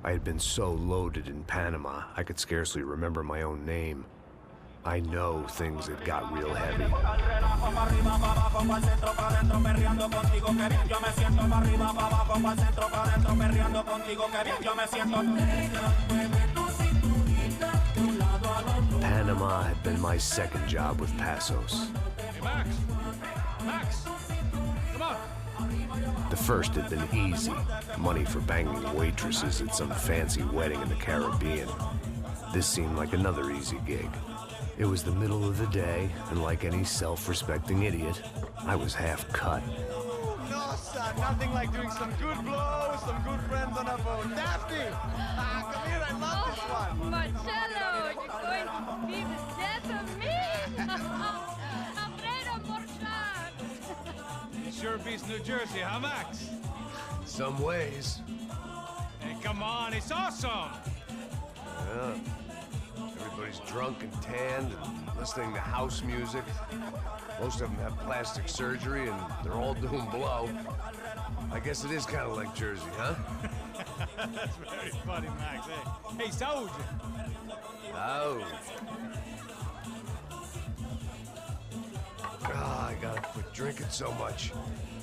I had been so loaded in Panama, I could scarcely remember my own name. I know things had got real heavy. Panama had been my second job with Passos. Hey, Max! Max! Come on! The first had been easy. Money for banging waitresses at some fancy wedding in the Caribbean. This seemed like another easy gig. It was the middle of the day, and like any self-respecting idiot, I was half cut. No, son, nothing like doing some good blows, some good friends on a boat. Davi! Come here, I love this one. Marcello, you're going to be the death of me! Alfredo Morchan! Sure beats New Jersey, huh, Max? Some ways. Hey, come on, it's awesome! Yeah. Everybody's drunk and tanned and listening to house music. Most of them have plastic surgery and they're all doing blow. I guess it is kind of like Jersey, huh? That's very funny, Max. Hey, Saúde! Oh. I gotta quit drinking so much.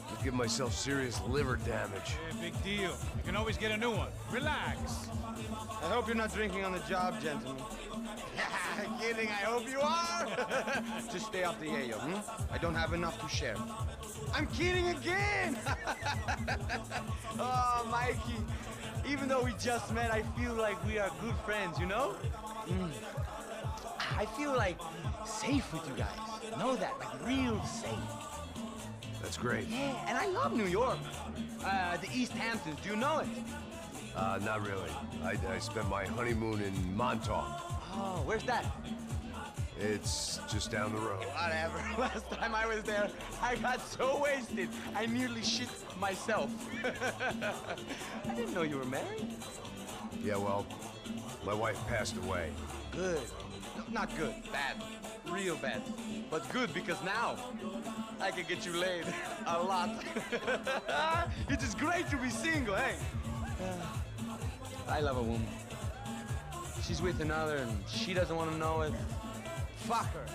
I'll give myself serious liver damage. Hey, big deal. You can always get a new one. Relax. I hope you're not drinking on the job, gentlemen. Kidding, I hope you are. Just stay off the yayo, I don't have enough to share. I'm kidding again! Oh, Mikey, even though we just met, I feel like we are good friends, you know? I feel like safe with you guys. Know that, like real safe. That's great. Yeah, and I love New York. The East Hamptons, do you know it? Not really. I spent my honeymoon in Montauk. Oh, where's that? It's just down the road. Whatever. Last time I was there, I got so wasted, I nearly shit myself. I didn't know you were married. Yeah, well, my wife passed away. Good. Not good. Bad. Real bad. But good because now I can get you laid a lot. It is great to be single, hey? I love a woman. She's with another and she doesn't want to know it. Fuck her.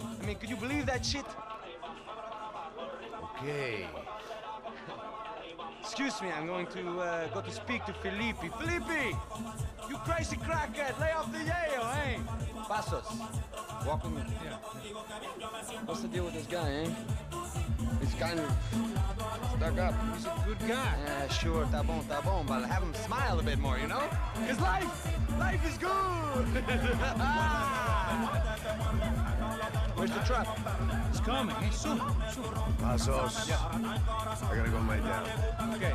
I mean, could you believe that shit? Okay. Excuse me, I'm going to go to speak to Felipe. Felipe! You crazy crackhead! Lay off the yayo, hey? Passos, walk with me. Yeah. What's the deal with this guy, eh? He's kind of stuck up. He's a good guy. Yeah, sure, tá bom, but have him smile a bit more, you know? Because life is good! Where's the truck? It's coming. Hey, soon. Passos. Yeah. I gotta go lay down. Okay.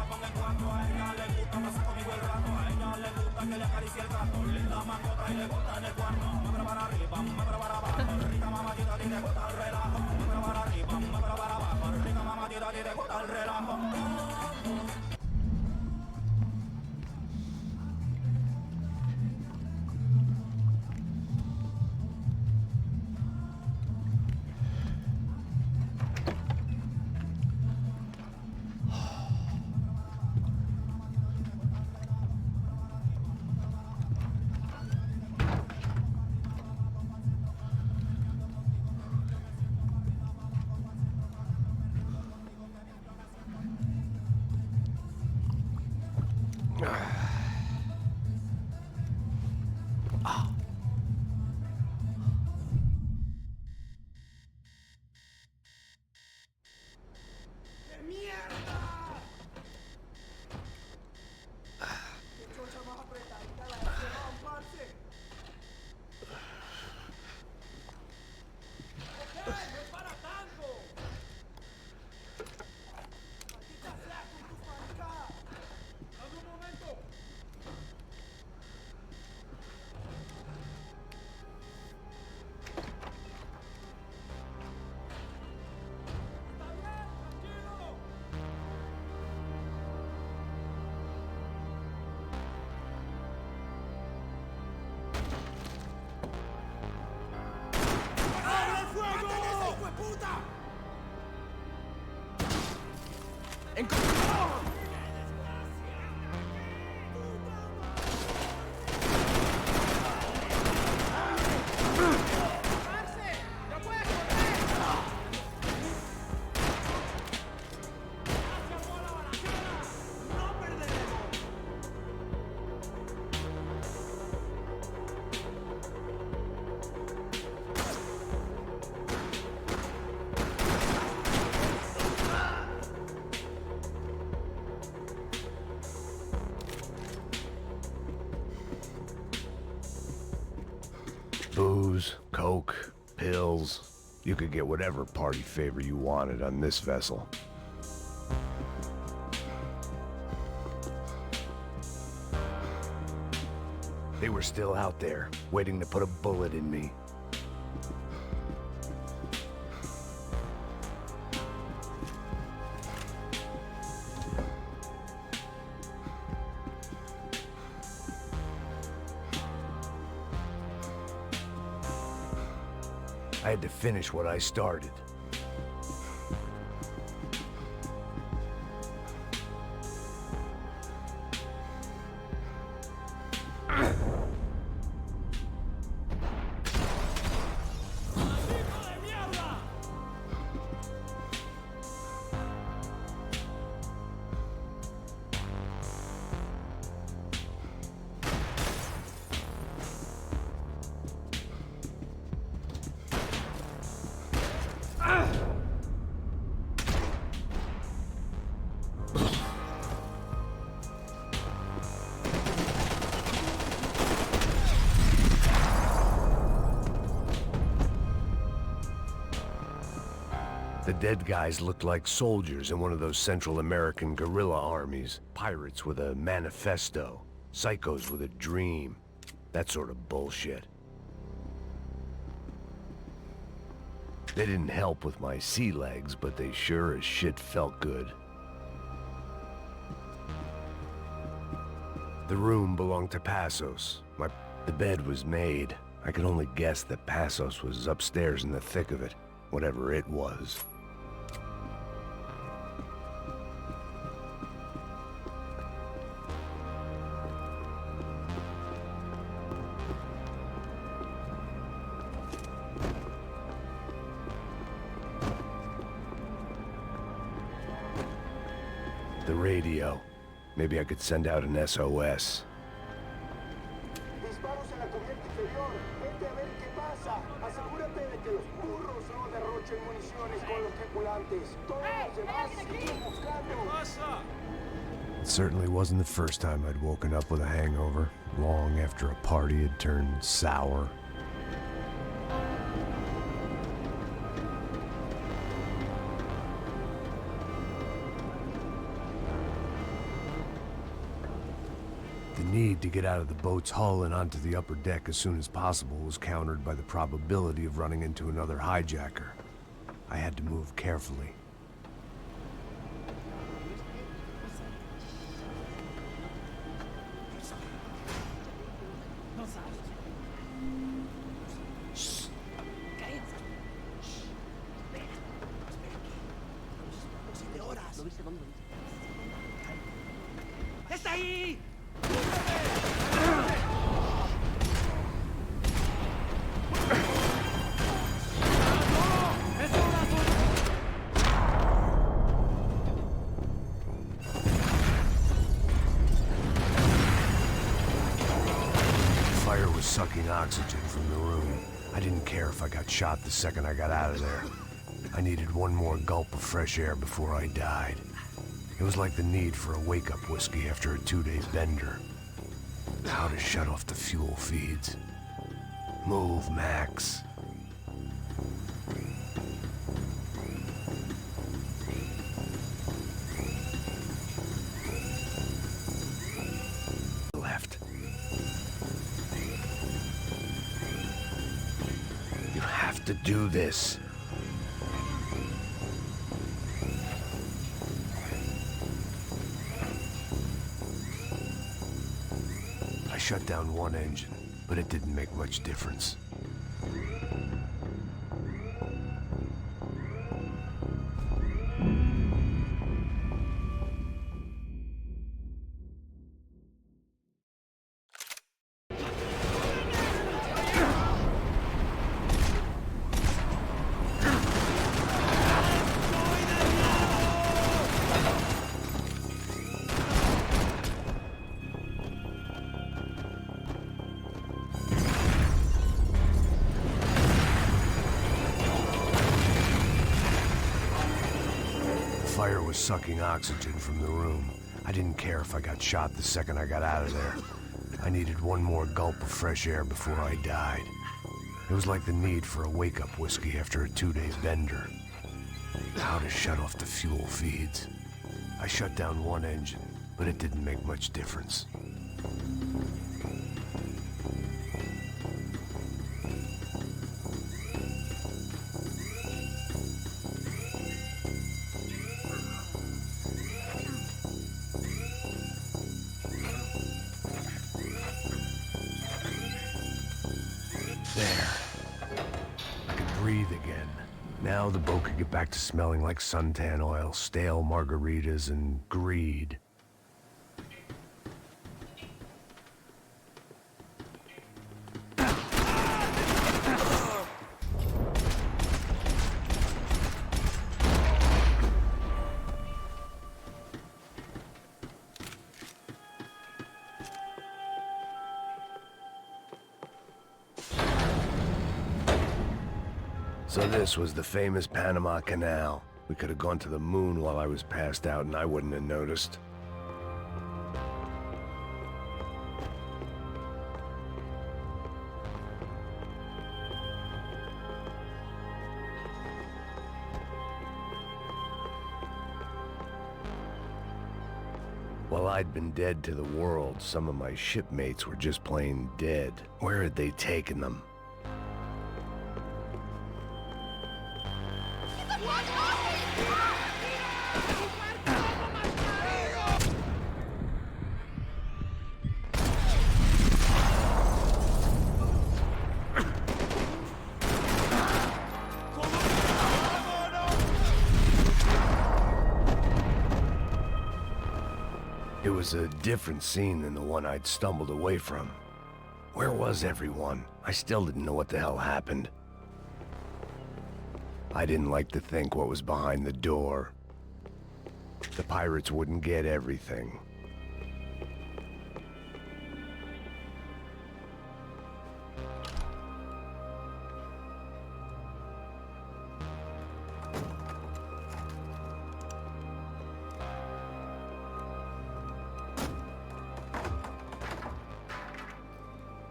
Booze, coke, pills. You could get whatever party favor you wanted on this vessel. They were still out there, waiting to put a bullet in me. I had to finish what I started. The dead guys looked like soldiers in one of those Central American guerrilla armies. Pirates with a manifesto. Psychos with a dream. That sort of bullshit. They didn't help with my sea legs, but they sure as shit felt good. The room belonged to Passos. The bed was made. I could only guess that Passos was upstairs in the thick of it, whatever it was. The radio. Maybe I could send out an SOS. Disparos en la cubierta inferior. Vete a ver qué pasa. Asegúrate de que los burros no derrochen municiones con los tripulantes. Todos los demás siguen buscando. It certainly wasn't the first time I'd woken up with a hangover, long after a party had turned sour. The need to get out of the boat's hull and onto the upper deck as soon as possible was countered by the probability of running into another hijacker. I had to move carefully. ¡Está ahí! Fire was sucking oxygen from the room. I didn't care if I got shot the second I got out of there. I needed one more gulp of fresh air before I died. It was like the need for a wake-up whiskey after a 2-day bender. How to shut off the fuel feeds. Move, Max. Left. You have to do this. I shut down one engine, but it didn't make much difference. fire was sucking oxygen from the room. I didn't care if I got shot the second I got out of there. I needed one more gulp of fresh air before I died. It was like the need for a wake-up whiskey after a 2-day bender. How to shut off the fuel feeds. I shut down one engine, but it didn't make much difference. There. I could breathe again. Now the boat could get back to smelling like suntan oil, stale margaritas, and greed. So this was the famous Panama Canal. We could have gone to the moon while I was passed out and I wouldn't have noticed. While I'd been dead to the world, some of my shipmates were just plain dead. Where had they taken them? It was a different scene than the one I'd stumbled away from. Where was everyone? I still didn't know what the hell happened. I didn't like to think what was behind the door. The pirates wouldn't get everything.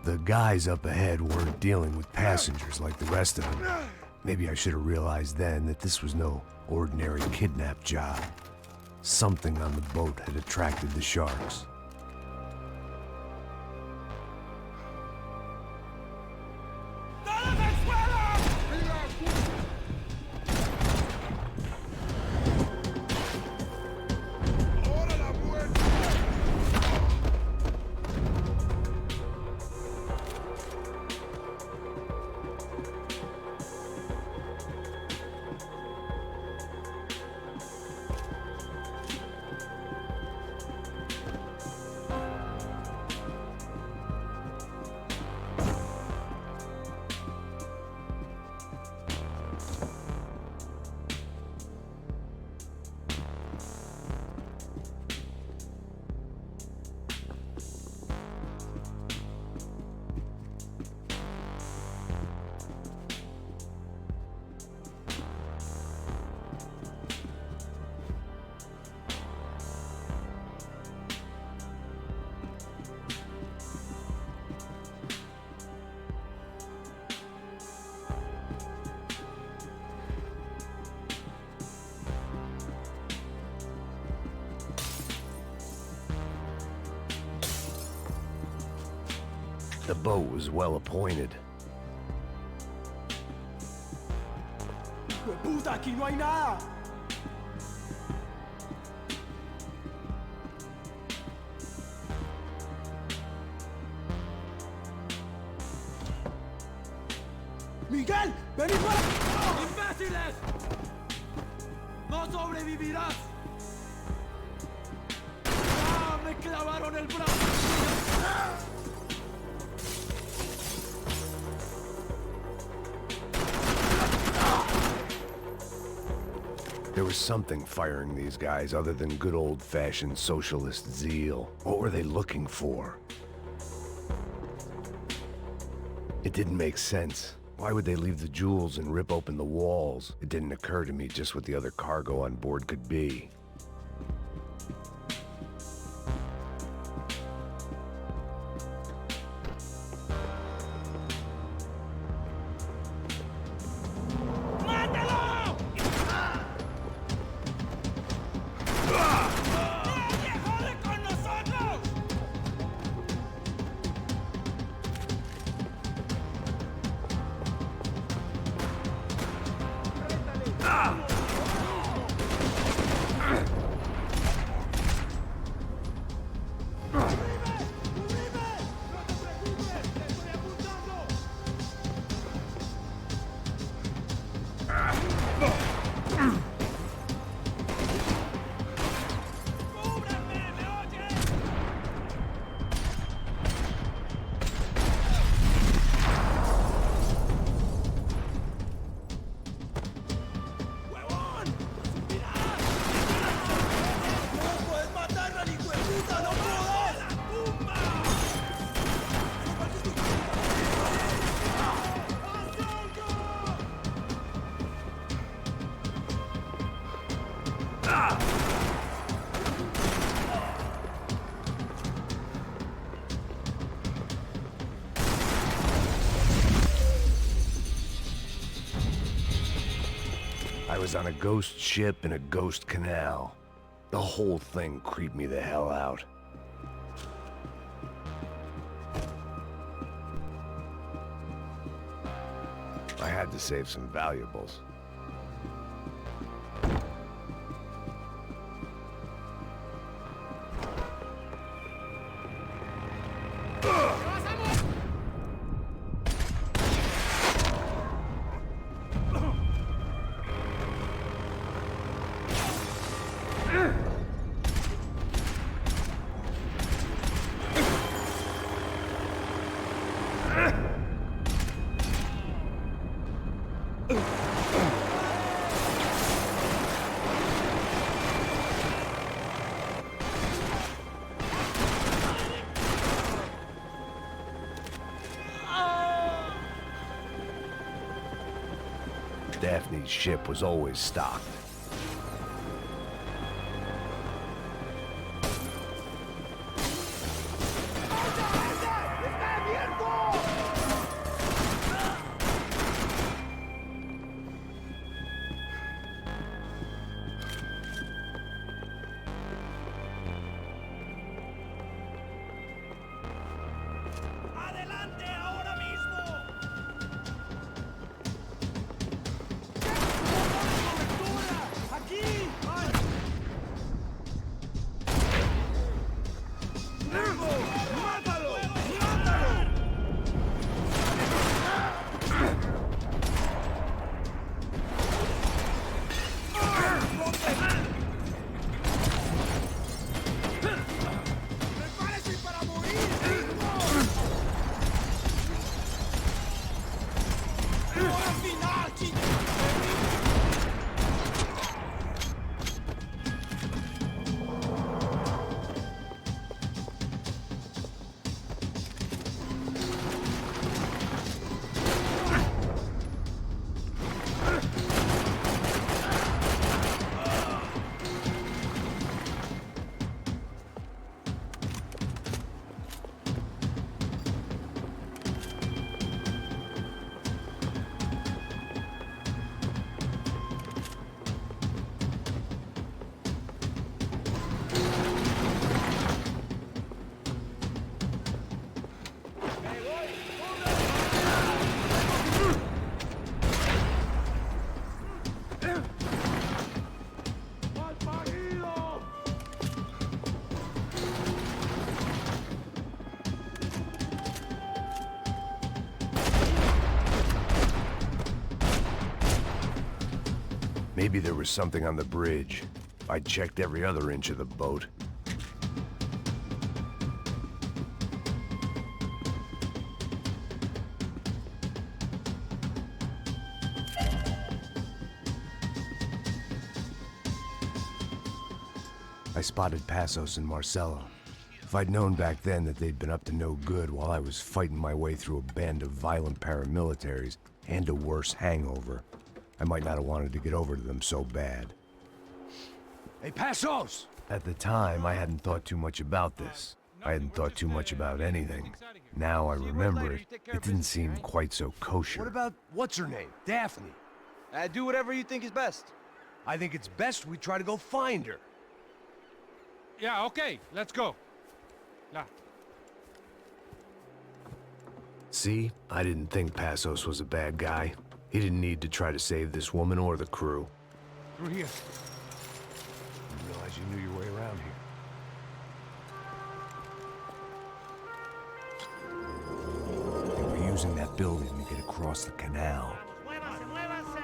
The guys up ahead weren't dealing with passengers like the rest of them. Maybe I should have realized then that this was no ordinary kidnap job. Something on the boat had attracted the sharks. The boat was well appointed. ¡Puta, aquí no hay nada! ¡Miguel! ¡Vení para! ¡Imbéciles! ¡No sobrevivirás! ¡Ah! ¡Me clavaron el brazo! There was something firing these guys other than good old-fashioned socialist zeal. What were they looking for? It didn't make sense. Why would they leave the jewels and rip open the walls? It didn't occur to me just what the other cargo on board could be. I was on a ghost ship in a ghost canal. The whole thing creeped me the hell out. I had to save some valuables. Daphne's ship was always stocked. Maybe there was something on the bridge. I checked every other inch of the boat. I spotted Passos and Marcelo. If I'd known back then that they'd been up to no good while I was fighting my way through a band of violent paramilitaries, and a worse hangover. I might not have wanted to get over to them so bad. Hey, Passos! At the time, I hadn't thought too much about this. I hadn't thought too much about anything. Now I remember it, it didn't seem quite so kosher. What about, what's her name? Daphne. Do whatever you think is best. I think it's best we try to go find her. Yeah, okay, let's go. Yeah. See, I didn't think Passos was a bad guy. He didn't need to try to save this woman or the crew. Through here. Didn't realize you knew your way around here. They were using that building to get across the canal. ¡Muévanse, muévanse!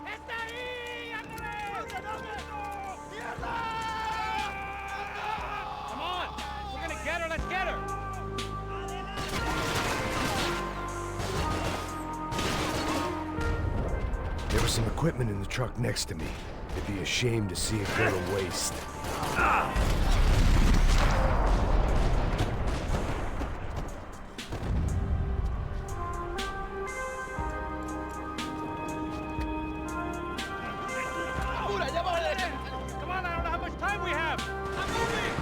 ¡Está ahí! Come on! We're gonna get her, let's get her! There was some equipment in the truck next to me. It'd be a shame to see it go to waste. Come on, I don't know how much time we have! I'm moving!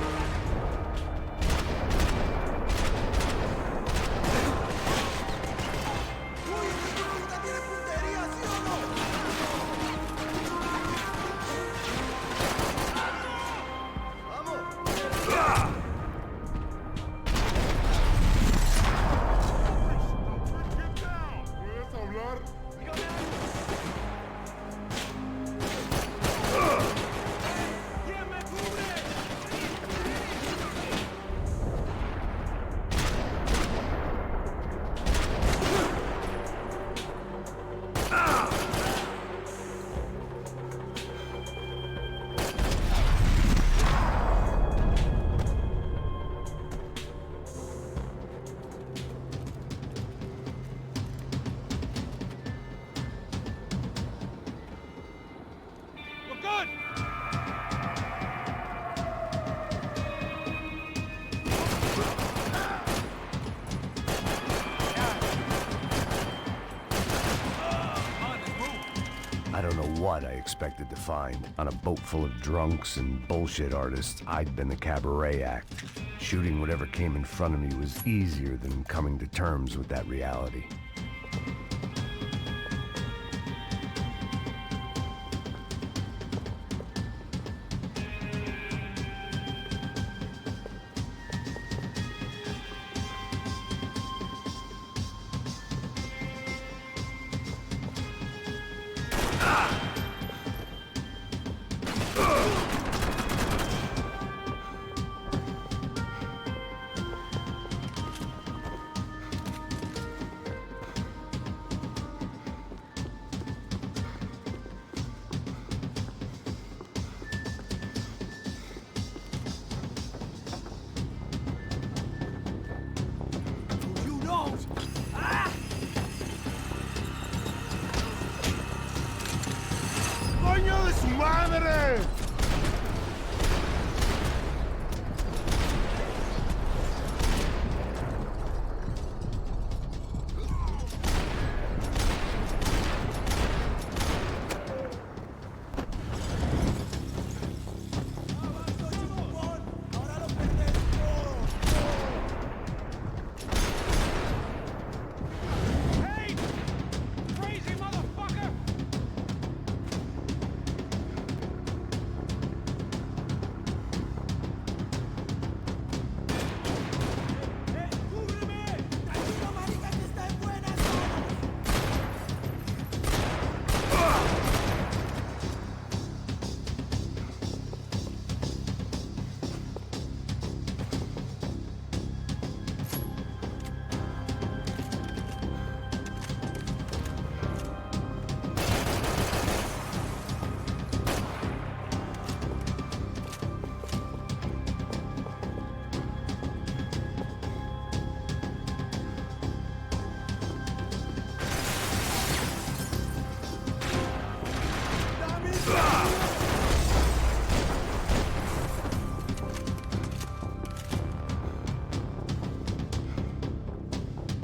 We're good! I don't know what I expected to find. On a boat full of drunks and bullshit artists, I'd been the cabaret act. Shooting whatever came in front of me was easier than coming to terms with that reality. ¡Coño de su madre! Hey! Crazy motherfucker!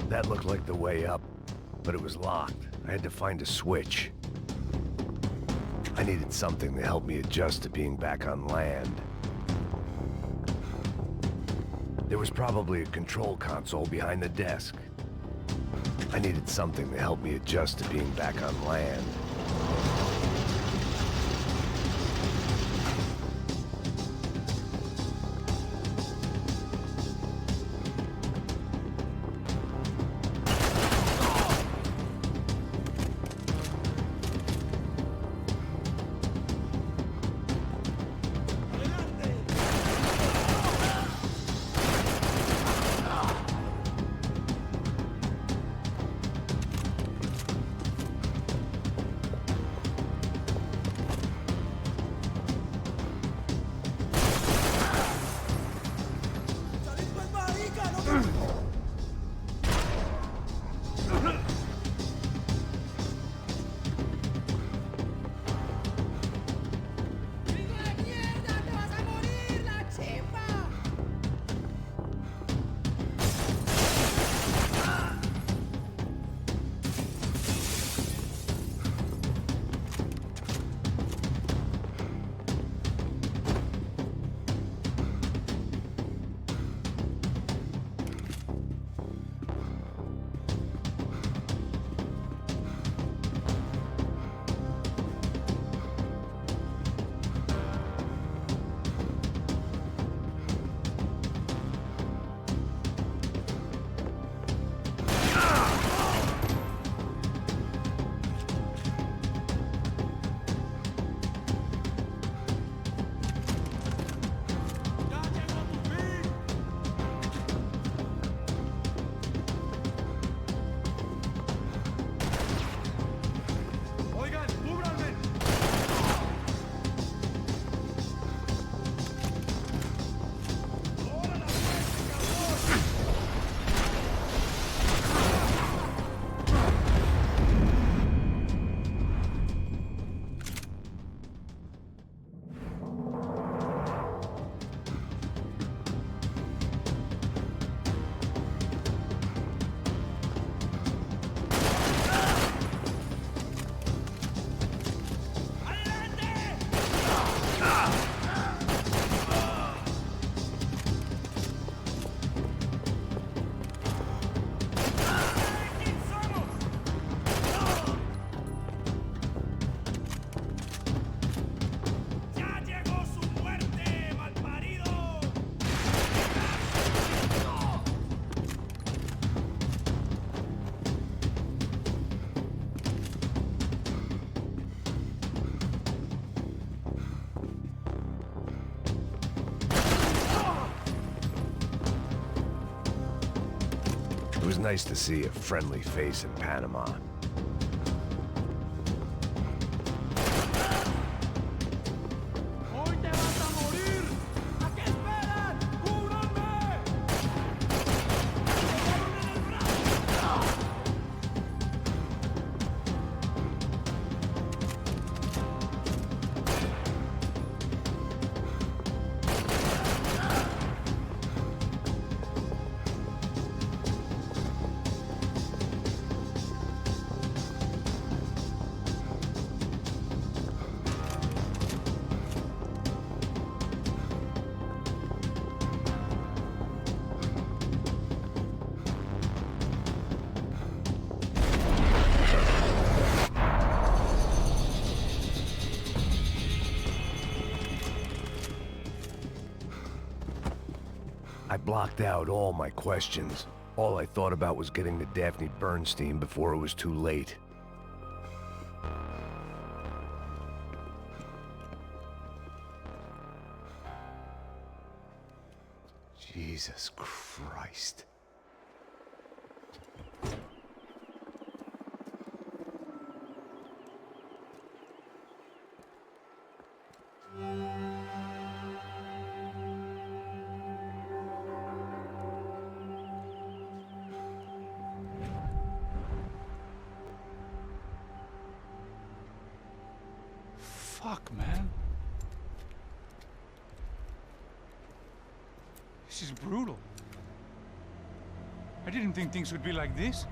That looked like the way up. but it was locked. I had to find a switch. I needed something to help me adjust to being back on land. There was probably a control console behind the desk. I needed something to help me adjust to being back on land. It was nice to see a friendly face in Panama. I blocked out all my questions. All I thought about was getting to Daphne Bernstein before it was too late. Jesus Christ. Fuck, man. This is brutal. I didn't think things would be like this.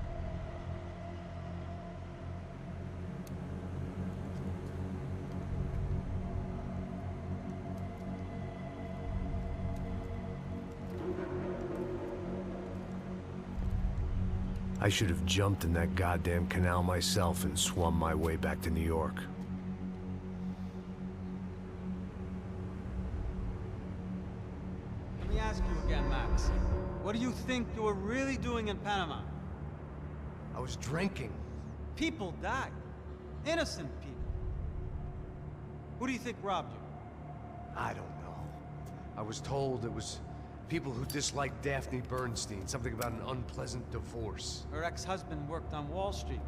I should have jumped in that goddamn canal myself and swum my way back to New York. Let me ask you again, Max. What do you think you were really doing in Panama? I was drinking. People died. Innocent people. Who do you think robbed you? I don't know. I was told it was people who disliked Daphne Bernstein, something about an unpleasant divorce. Her ex-husband worked on Wall Street.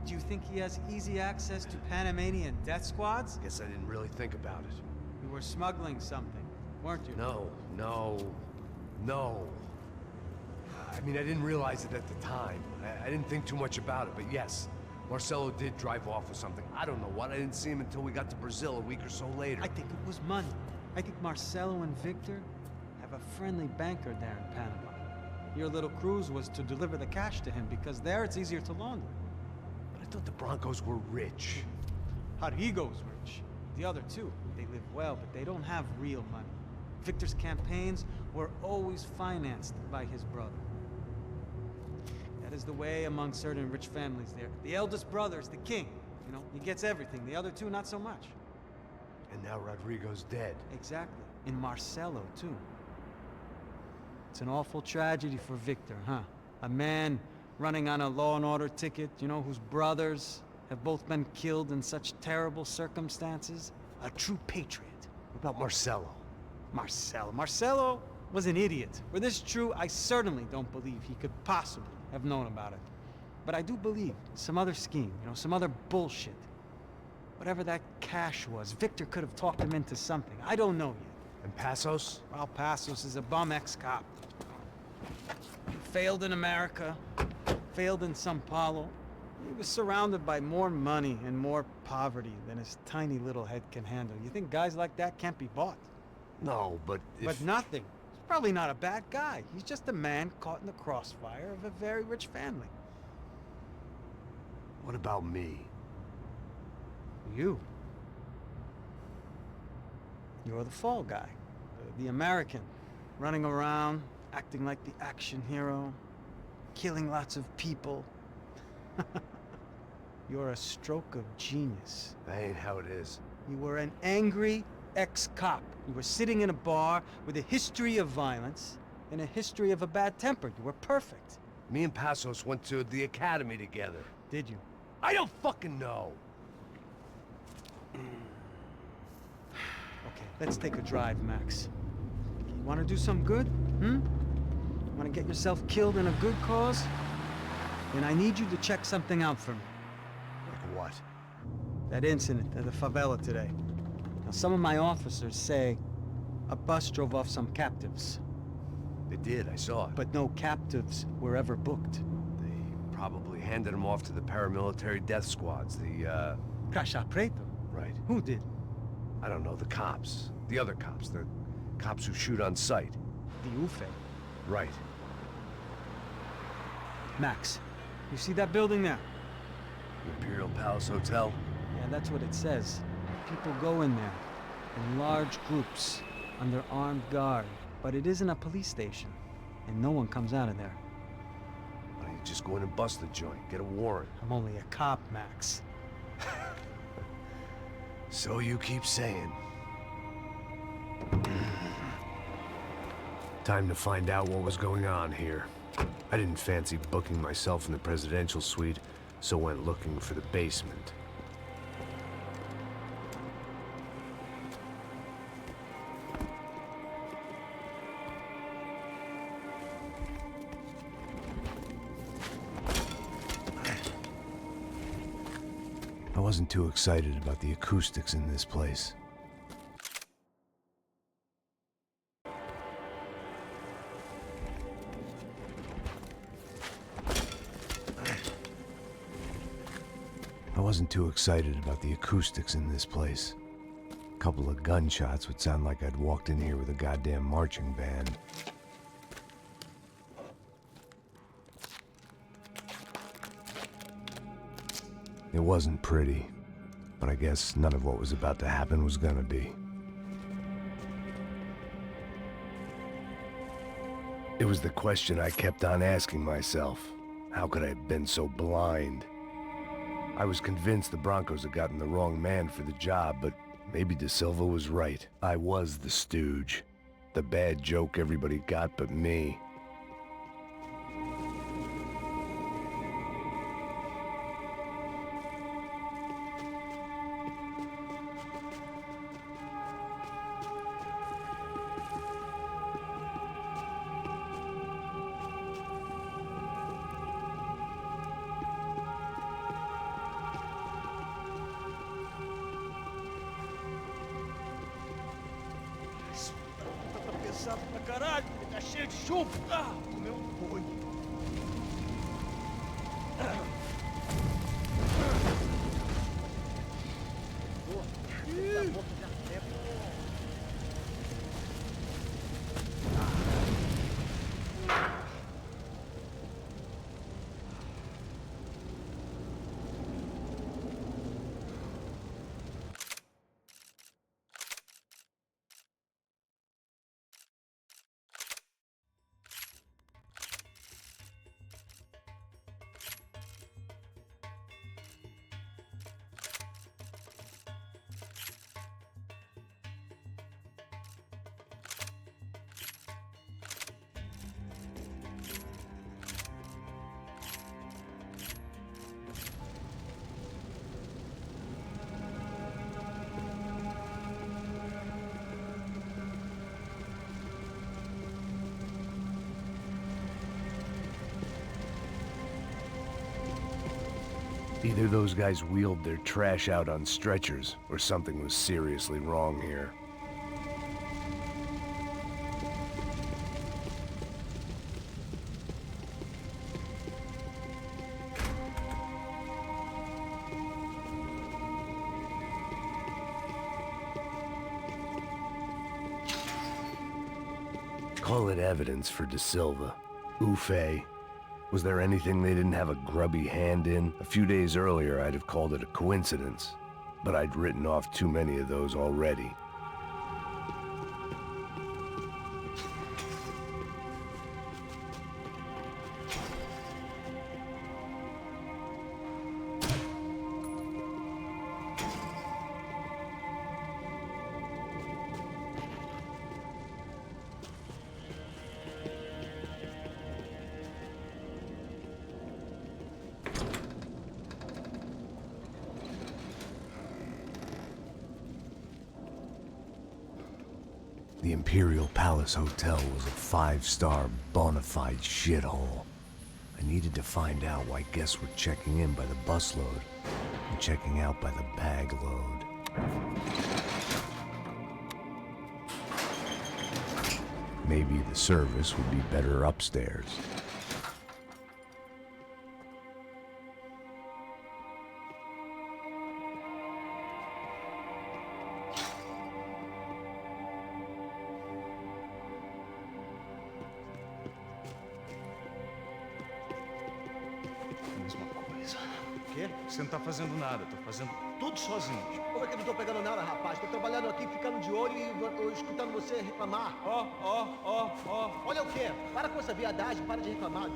Do you think he has easy access to Panamanian death squads? Guess I didn't really think about it. You were smuggling something, weren't you? No. I mean, I didn't realize it at the time. I didn't think too much about it, but yes, Marcelo did drive off with something. I don't know what. I didn't see him until we got to Brazil a week or so later. I think it was money. I think Marcelo and Victor have a friendly banker there in Panama. Your little cruise was to deliver the cash to him because there it's easier to launder. But I thought the Broncos were rich. Rodrigo's rich. The other two, they live well, but they don't have real money. Victor's campaigns were always financed by his brother. That is the way among certain rich families there. The eldest brother is the king. You know, he gets everything. The other two, not so much. And now Rodrigo's dead. Exactly. And Marcelo, too. It's an awful tragedy for Victor, huh? A man running on a law and order ticket, you know, whose brothers have both been killed in such terrible circumstances. A true patriot. What about Marcelo? Marcelo was an idiot. Were this true, I certainly don't believe he could possibly have known about it. But I do believe some other scheme, you know, some other bullshit. Whatever that cash was, Victor could have talked him into something. I don't know yet. And Passos? Well, Passos is a bum ex-cop. Failed in America, failed in Sao Paulo. He was surrounded by more money and more poverty than his tiny little head can handle. You think guys like that can't be bought? No, but if... But nothing. He's probably not a bad guy. He's just a man caught in the crossfire of a very rich family. What about me? You. You're the fall guy. The American. Running around, acting like the action hero. Killing lots of people. You're a stroke of genius. That ain't how it is. You were an angry ex-cop. You were sitting in a bar with a history of violence and a history of a bad temper. You were perfect. Me and Passos went to the academy together. Did you? I don't fucking know. Okay, let's take a drive, Max. You want to do some good? Want to get yourself killed in a good cause? Then I need you to check something out for me. Like what? That incident at the favela today. Now, some of my officers say a bus drove off some captives. They did, I saw it. But no captives were ever booked. They probably handed them off to the paramilitary death squads, the, Caixa Preto? Right. Who did? I don't know, the cops. The other cops, the cops who shoot on sight. The UFE. Right. Max, you see that building there? Imperial Palace Hotel? Yeah, that's what it says. People go in there, in large groups, under armed guard. But it isn't a police station, and no one comes out of there. Why don't you just go in and bust the joint, get a warrant? I'm only a cop, Max. So you keep saying. Time to find out what was going on here. I didn't fancy booking myself in the presidential suite, so went looking for the basement. I wasn't too excited about the acoustics in this place. I wasn't too excited about the acoustics in this place. A couple of gunshots would sound like I'd walked in here with a goddamn marching band. It wasn't pretty, but I guess none of what was about to happen was gonna be. It was the question I kept on asking myself. How could I have been so blind? I was convinced the Broncos had gotten the wrong man for the job, but maybe De Silva was right. I was the stooge. The bad joke everybody got but me. Tá pesado pra caralho, tá cheio de chumbo. Ah, comeu um boi. Either those guys wheeled their trash out on stretchers, or something was seriously wrong here. Call it evidence for De Silva. Ufe. Was there anything they didn't have a grubby hand in? A few days earlier, I'd have called it a coincidence, but I'd written off too many of those already. The Imperial Palace Hotel was a five-star, bona fide shithole. I needed to find out why guests were checking in by the busload and checking out by the bag load. Maybe the service would be better upstairs. Mesma coisa. O quê? Você não tá fazendo nada, tô fazendo tudo sozinho. Como é que eu não tô pegando nada, rapaz? Tô trabalhando aqui, ficando de olho e escutando você reclamar. Ó. Olha o quê? Para com essa viadagem, para de reclamar.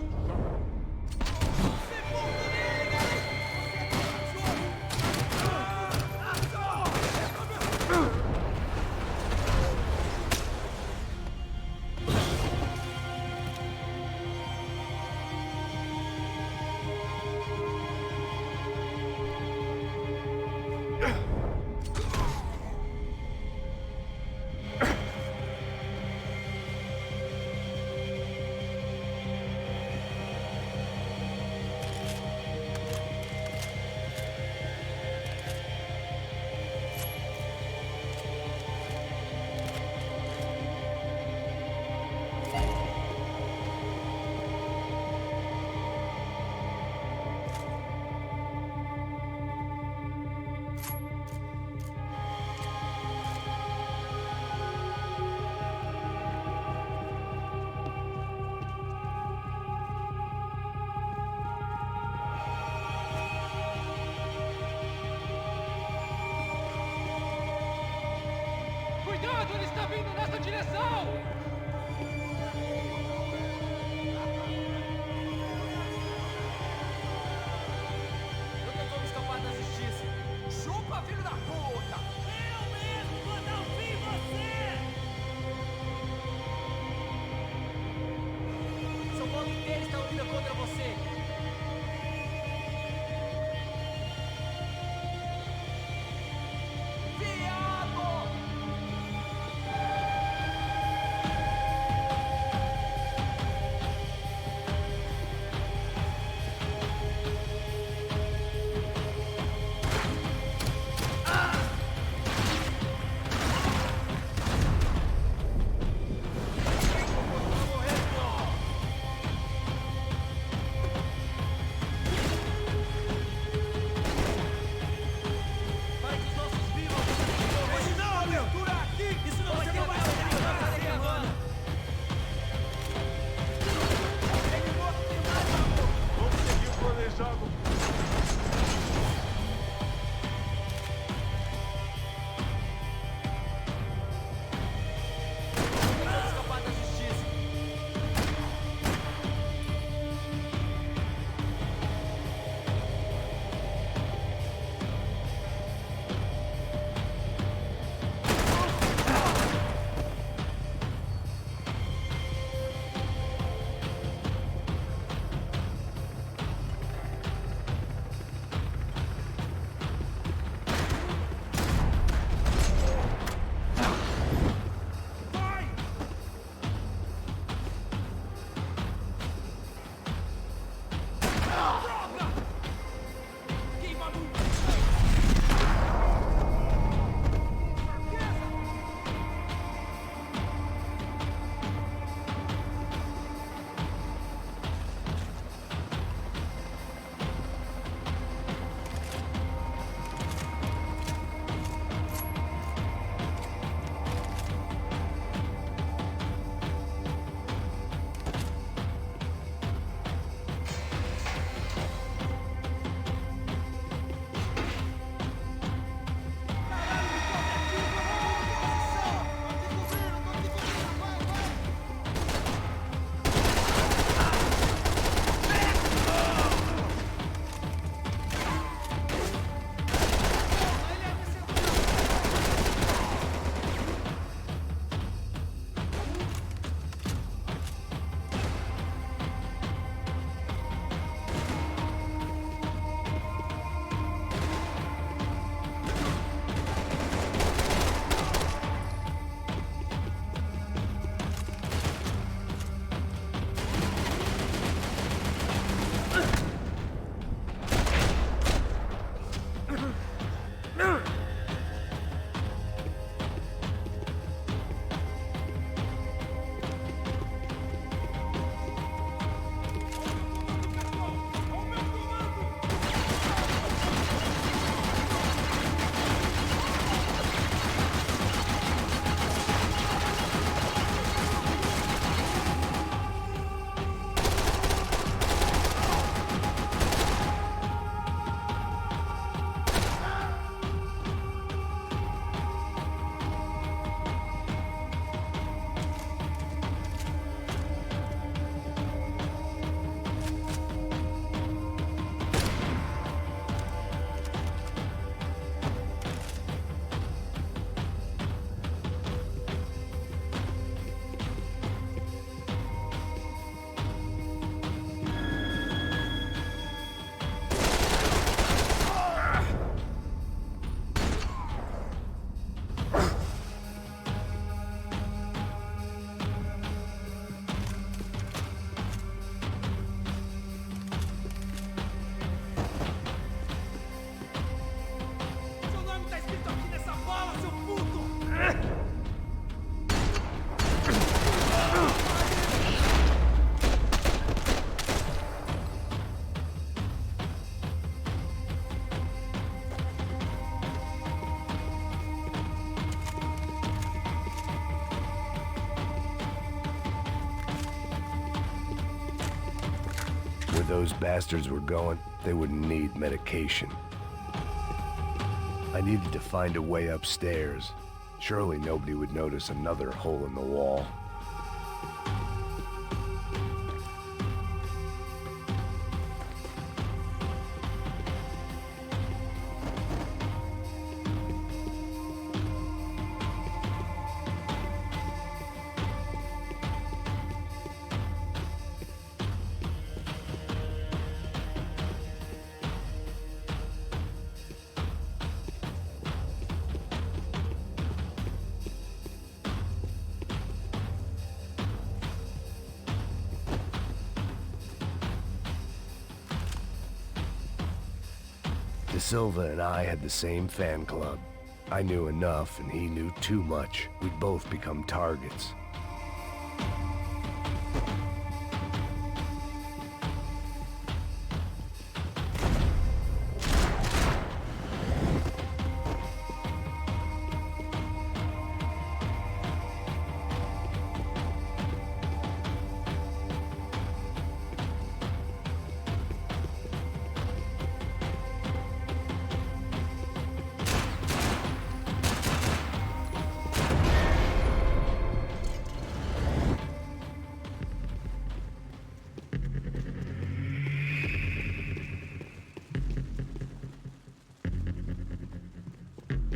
Cuidado, ele está vindo nessa direção! those bastards were going, they wouldn't need medication. I needed to find a way upstairs. Surely nobody would notice another hole in the wall. De Silva and I had the same fan club. I knew enough and he knew too much. We'd both become targets.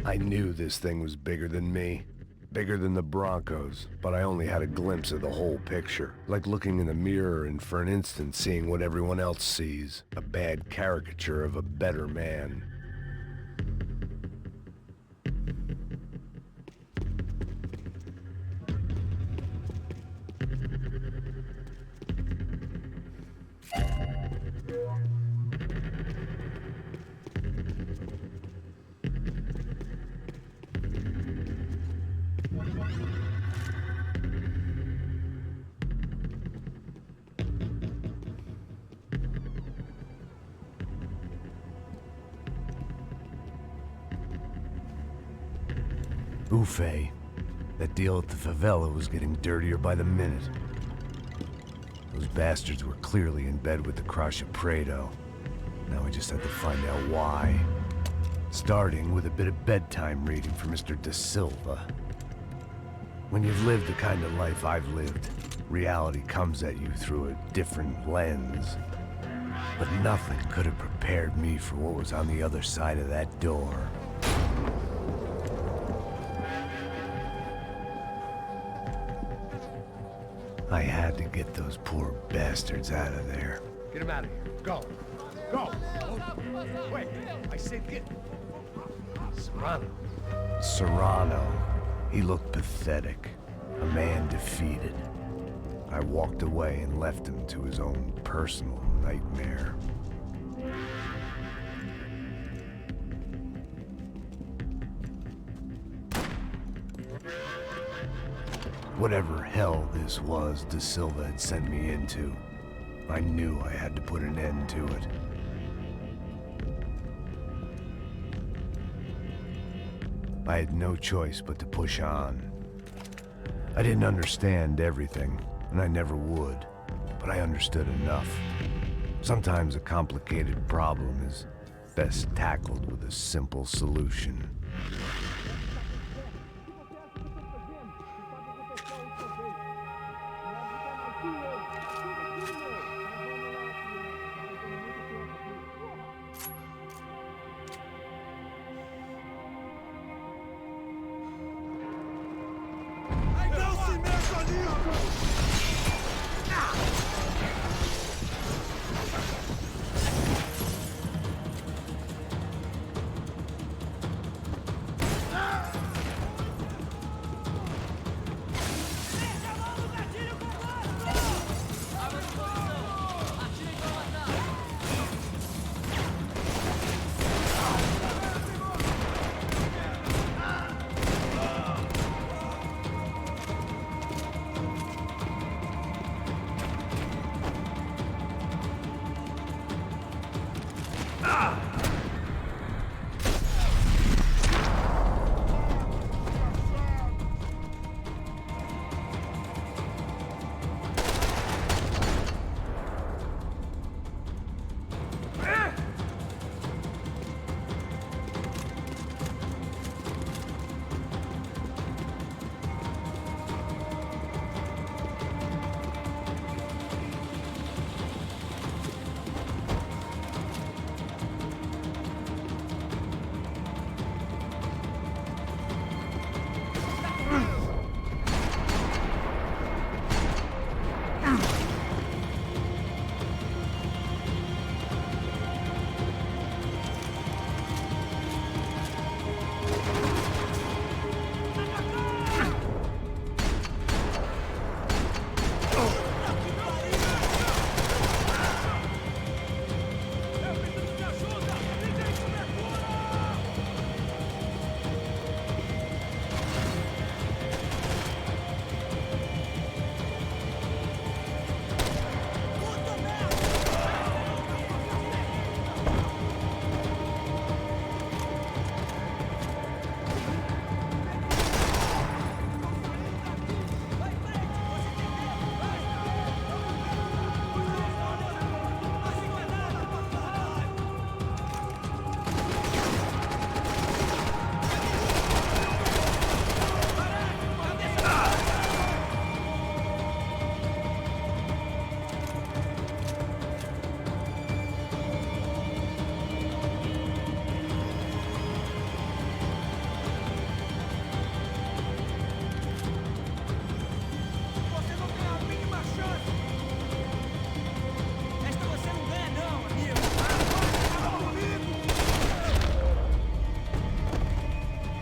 I knew this thing was bigger than me, bigger than the Broncos, but I only had a glimpse of the whole picture, like looking in the mirror and for an instant seeing what everyone else sees, a bad caricature of a better man. Buffet. That deal at the favela was getting dirtier by the minute. Those bastards were clearly in bed with the Crusher Prado. Now we just had to find out why. Starting with a bit of bedtime reading for Mr. De Silva. When you've lived the kind of life I've lived, reality comes at you through a different lens. But nothing could have prepared me for what was on the other side of that door. I had to get those poor bastards out of there. Get him out of here. Go. Go. Wait. I said get... Serrano. Serrano. He looked pathetic. A man defeated. I walked away and left him to his own personal nightmare. Whatever hell this was De Silva had sent me into, I knew I had to put an end to it. I had no choice but to push on. I didn't understand everything, and I never would, but I understood enough. Sometimes a complicated problem is best tackled with a simple solution.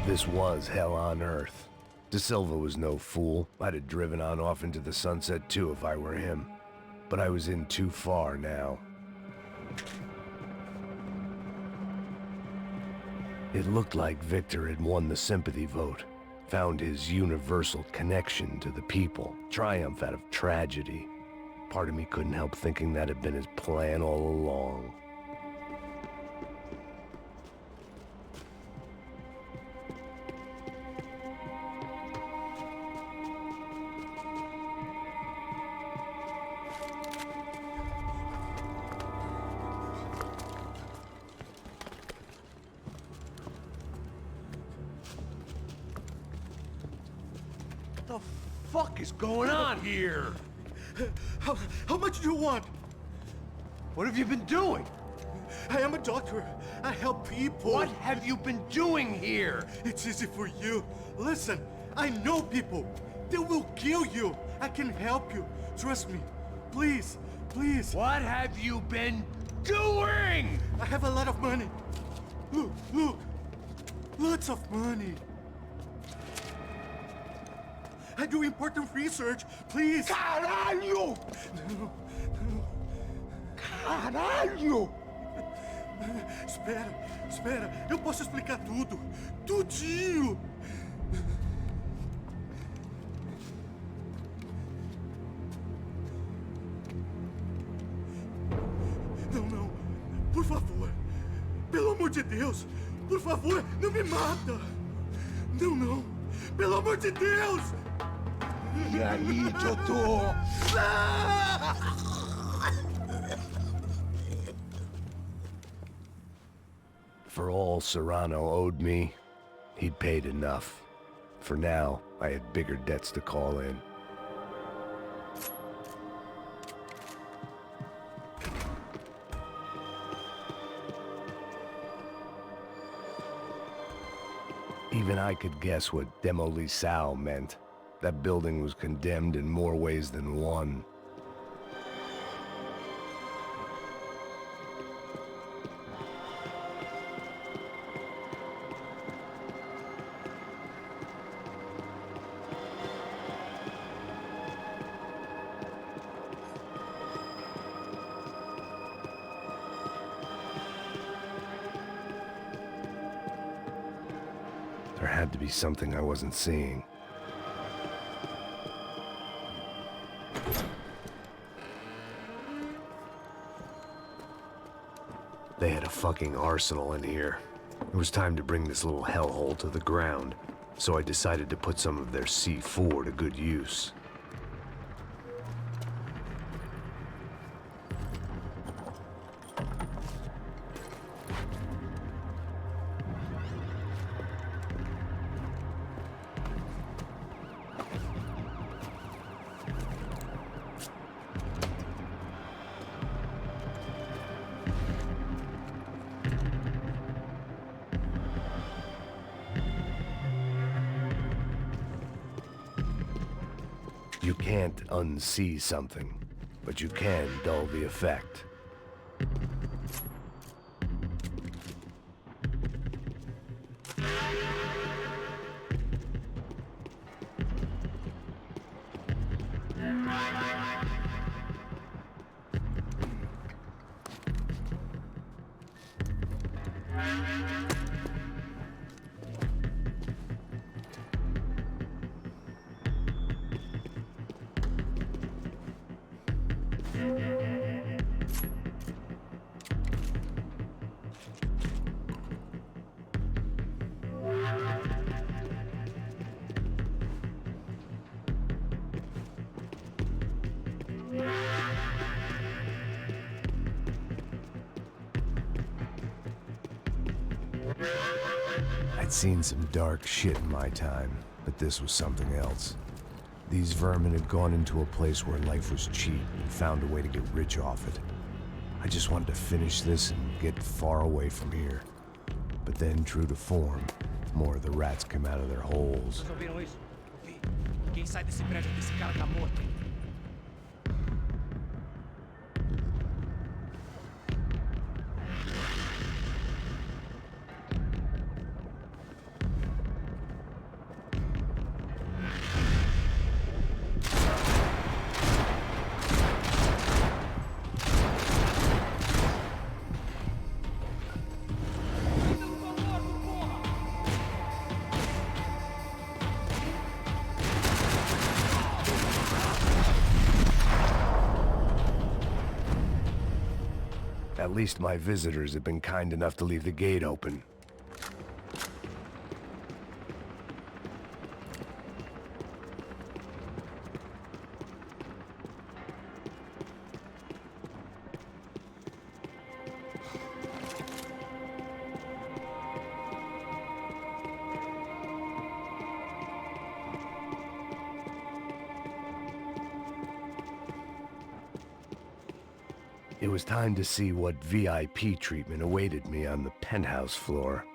This was hell on earth. De Silva was no fool. I'd have driven on off into the sunset too if I were him. But I was in too far now. It looked like Victor had won the sympathy vote, found his universal connection to the people, triumph out of tragedy. Part of me couldn't help thinking that had been his plan all along. What the fuck is going on here? How much do you want? What have you been doing? I am a doctor. I help people. What have you been doing here? It's easy for you. Listen, I know people. They will kill you. I can help you. Trust me. Please, please. What have you been doing? I have a lot of money. Look, look. Lots of money. I do important research. Please. Caralho! No, Caralho! Espera, espera. Eu posso explicar tudo. Tudinho. Não, não. Por favor. Pelo amor de Deus. Por favor, não me mata. Não, não. Pelo amor de Deus. E aí, doutor? For all Serrano owed me, he'd paid enough. For now, I had bigger debts to call in. Even I could guess what demolição meant. That building was condemned in more ways than one. There had to be something I wasn't seeing. They had a fucking arsenal in here. It was time to bring this little hellhole to the ground, so I decided to put some of their C4 to good use. You can't unsee something, but you can dull the effect. I'd seen some dark shit in my time, but this was something else. These vermin had gone into a place where life was cheap and found a way to get rich off it. I just wanted to finish this and get far away from here. But then, true to form, more of the rats come out of their holes. Vocês ouviram isso? Vi. Quem sai desse prédio desse cara tá morto. At least my visitors have been kind enough to leave the gate open. It was time to see what VIP treatment awaited me on the penthouse floor.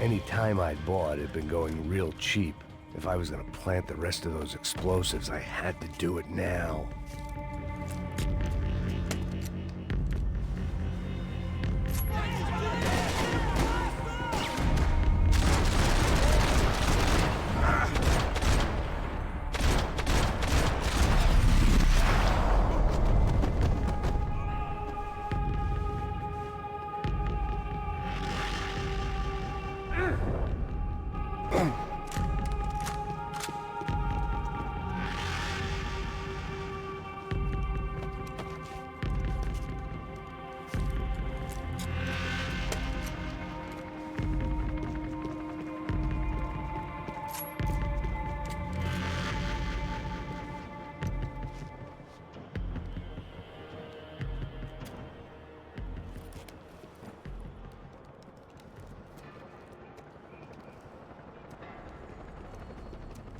Any time I'd bought had been going real cheap. If I was gonna plant the rest of those explosives, I had to do it now.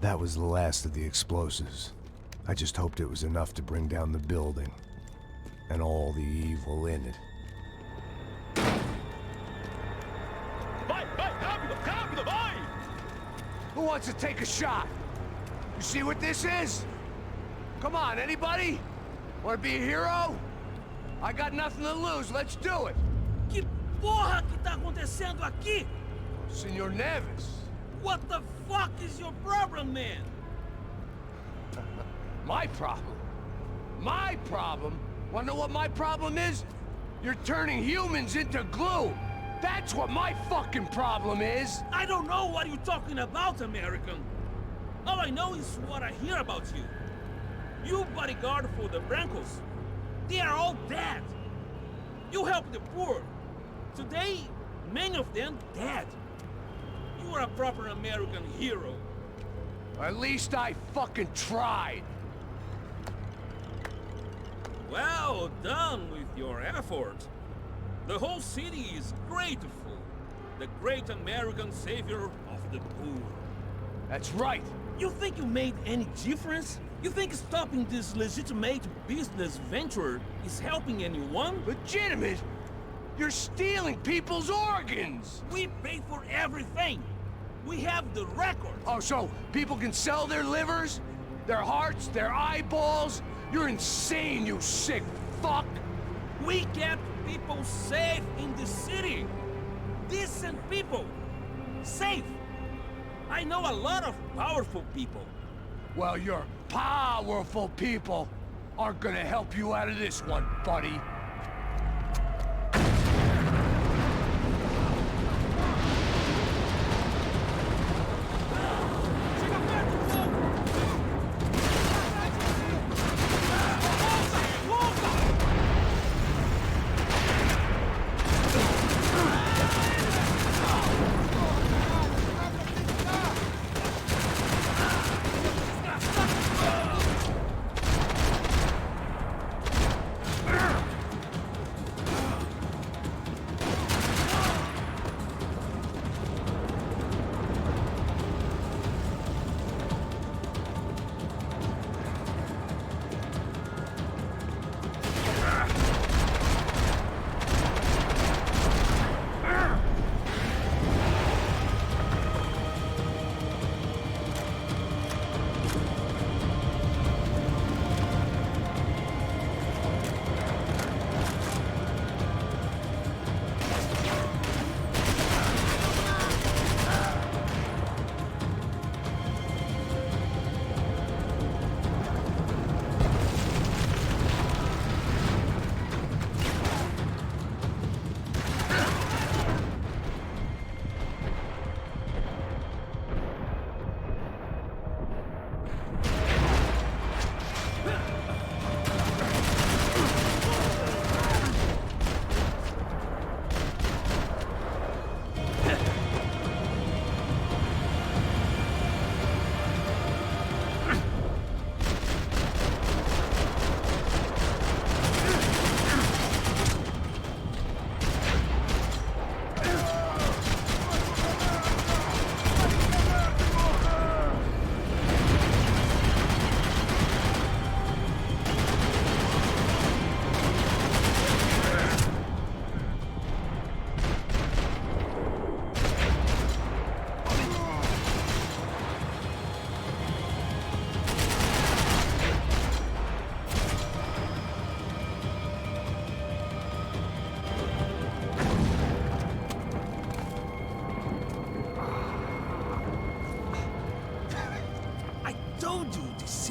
That was the last of the explosives. I just hoped it was enough to bring down the building and all the evil in it. Vai, vai, rápido, rápido, vai! Who wants to take a shot? You see what this is? Come on, anybody? Want to be a hero? I got nothing to lose, let's do it! Que porra que tá acontecendo aqui? Senor Neves. What the fuck is your problem, man? My problem? My problem? Wanna know what my problem is? You're turning humans into glue! That's what my fucking problem is! I don't know what you're talking about, American. All I know is what I hear about you. You bodyguard for the Brancos. They are all dead. You help the poor. Today, many of them dead. You are a proper American hero. At least I fucking tried. Well done with your effort. The whole city is grateful. The great American savior of the poor. That's right. You think you made any difference? You think stopping this legitimate business venture is helping anyone? Legitimate? You're stealing people's organs! We pay for everything. We have the record. Oh, so people can sell their livers? Their hearts? Their eyeballs? You're insane, you sick fuck! We kept people safe in the city. Decent people. Safe. I know a lot of powerful people. Well, your powerful people aren't gonna help you out of this one, buddy.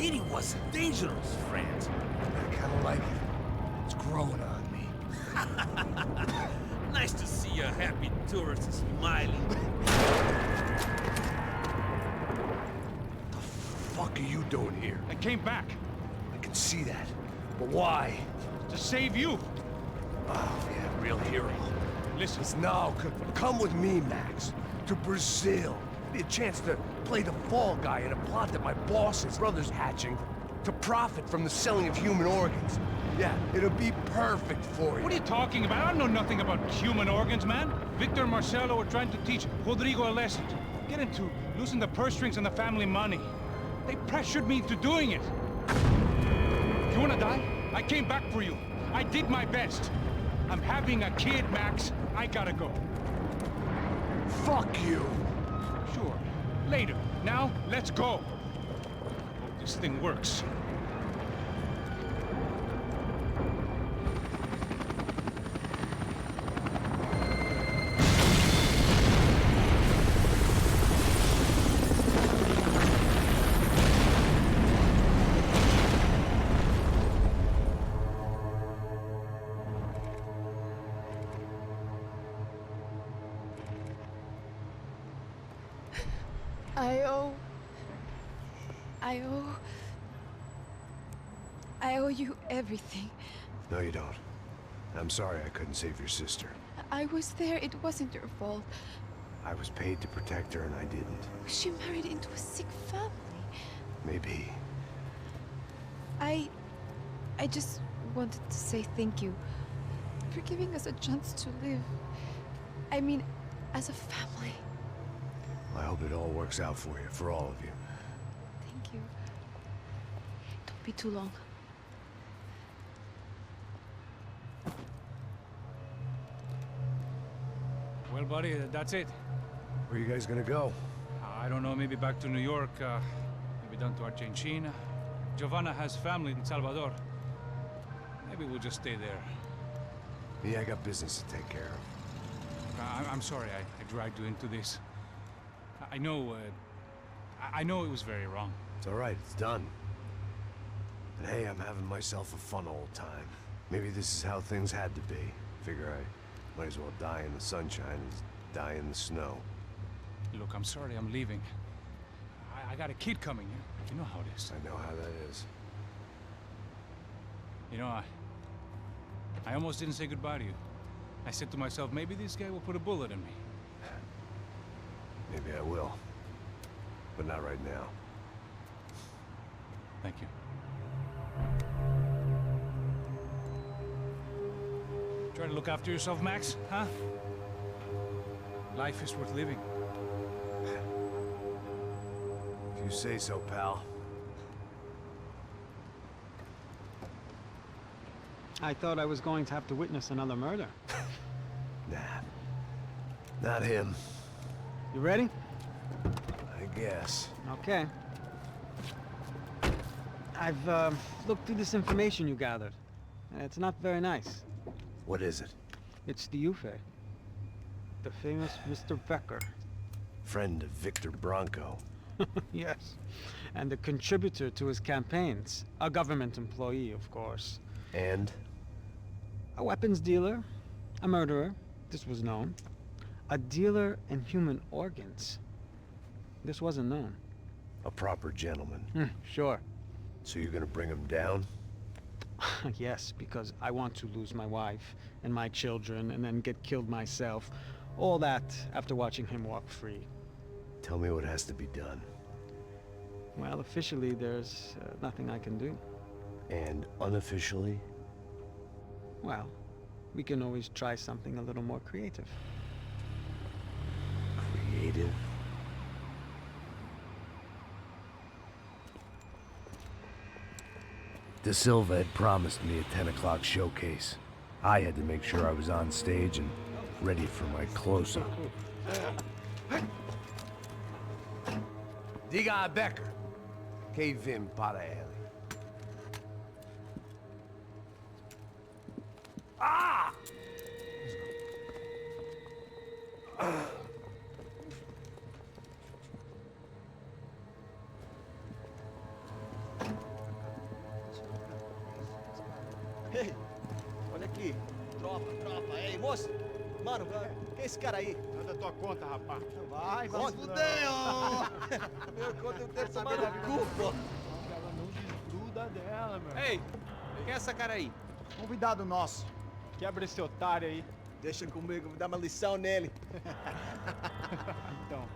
city was dangerous, friend. I kind of like it. It's growing on me. Nice to see a happy tourist smiling. The fuck are you doing here? I came back I can see that. But why? to save you. Oh, yeah, real hero. Listen, No, come with me, Max. To Brazil. Be a chance to play the fall guy in a plot that my boss's brother's hatching to profit from the selling of human organs. Yeah, it'll be perfect for you. what are you talking about? I know nothing about human organs, man. Victor and Marcelo are trying to teach Rodrigo a lesson. Get into losing the purse strings and the family money. They pressured me into doing it. You wanna die? I came back for you. I did my best. I'm having a kid, Max. I gotta go. Fuck you. Sure. Later. Now, let's go. Hope this thing works. I owe you everything. No, you don't. I'm sorry I couldn't save your sister. I was there. It wasn't your fault. I was paid to protect her and I didn't. She married into a sick family. Maybe. I just wanted to say thank you for You're giving us a chance to live. I mean, as a family. I hope it all works out for you, for all of you. Thank you. Don't be too long. Well, buddy, that's it. Where are you guys gonna go? I don't know, maybe back to New York, maybe down to Argentina. Giovanna has family in Salvador. Maybe we'll just stay there. Me, I got business to take care of. I'm sorry I dragged you into this. I know it was very wrong. It's all right, it's done. And hey, I'm having myself a fun old time. Maybe this is how things had to be. Figure I might as well die in the sunshine as die in the snow. Look, I'm sorry I'm leaving. I got a kid coming. You know how it is. I know how that is. You know, I almost didn't say goodbye to you. I said to myself, maybe this guy will put a bullet in me. Maybe I will. But not right now. Thank you. Try to look after yourself, Max, huh? Life is worth living. If you say so, pal. I thought I was going to have to witness another murder. Nah. Not him. You ready? I guess. Okay. I've looked through this information you gathered. It's not very nice. What is it? It's the Ufe. The famous Mr. Becker. Friend of Victor Bronco. Yes. And a contributor to his campaigns. A government employee, of course. And? A weapons dealer. A murderer. This was known. A dealer in human organs. This wasn't known. A proper gentleman. Sure. So you're gonna bring him down? Yes, because I want to lose my wife and my children and then get killed myself. All that after watching him walk free. Tell me what has to be done. Well, officially, there's nothing I can do. And unofficially? Well, we can always try something a little more creative. Creative? De Silva had promised me a 10 o'clock showcase. I had to make sure I was on stage and ready for my close-up. Diga Becker. Que vim para ele. Ah! Ei, olha aqui. Tropa. Ei, moço. Mano, quem é esse cara aí? Nada tua conta, rapaz. Vai fuder, ó. Meu, conta eu tenho saber da culpa. Ela não desgruda dela, meu. Ei, quem é essa cara aí? Convidado nosso. Quebra esse otário aí. Deixa comigo, me dá uma lição nele. Então.